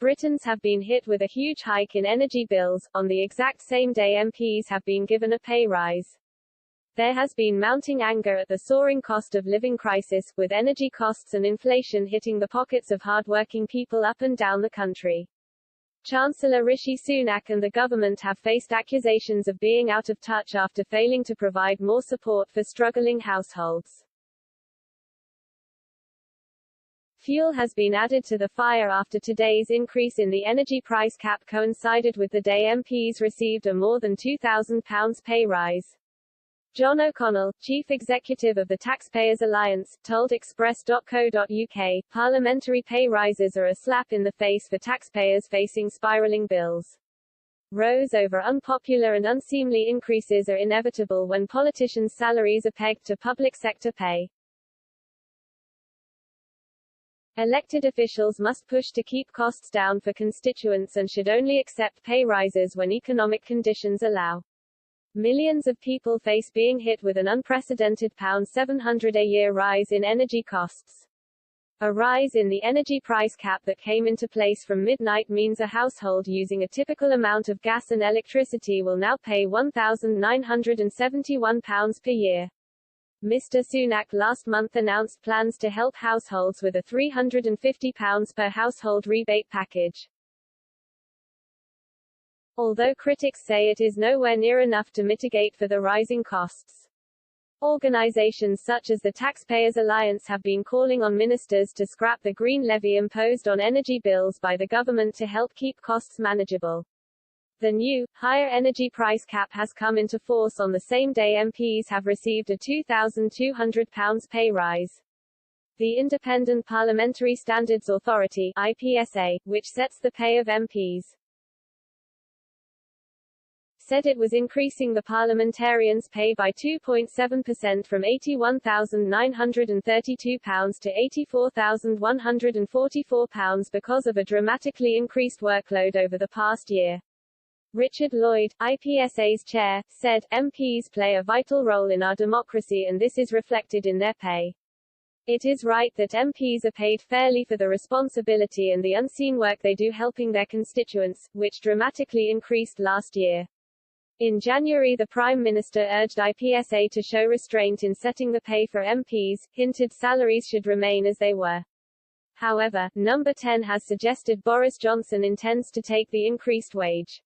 Britons have been hit with a huge hike in energy bills. On the exact same day, MPs have been given a pay rise. There has been mounting anger at the soaring cost of living crisis, with energy costs and inflation hitting the pockets of hard-working people up and down the country. Chancellor Rishi Sunak and the government have faced accusations of being out of touch after failing to provide more support for struggling households. Fuel has been added to the fire after today's increase in the energy price cap coincided with the day MPs received a more than £2,000 pay rise. John O'Connell, chief executive of the Taxpayers Alliance, told Express.co.uk, parliamentary pay rises are a slap in the face for taxpayers facing spiralling bills. Rows over unpopular and unseemly increases are inevitable when politicians' salaries are pegged to public sector pay. Elected officials must push to keep costs down for constituents and should only accept pay rises when economic conditions allow. Millions of people face being hit with an unprecedented £700 a year rise in energy costs. A rise in the energy price cap that came into place from midnight means a household using a typical amount of gas and electricity will now pay £1,971 per year. Mr. Sunak last month announced plans to help households with a £350 per household rebate package. Although critics say it is nowhere near enough to mitigate for the rising costs. Organisations such as the Taxpayers Alliance have been calling on ministers to scrap the green levy imposed on energy bills by the government to help keep costs manageable. The new, higher energy price cap has come into force on the same day MPs have received a £2,200 pay rise. The Independent Parliamentary Standards Authority (IPSA), which sets the pay of MPs, said it was increasing the parliamentarians' pay by 2.7% from £81,932 to £84,144 because of a dramatically increased workload over the past year. Richard Lloyd, IPSA's chair, said, "MPs play a vital role in our democracy and this is reflected in their pay. It is right that MPs are paid fairly for the responsibility and the unseen work they do helping their constituents, which dramatically increased last year." In January, the Prime Minister urged IPSA to show restraint in setting the pay for MPs, hinted salaries should remain as they were. However, Number 10 has suggested Boris Johnson intends to take the increased wage.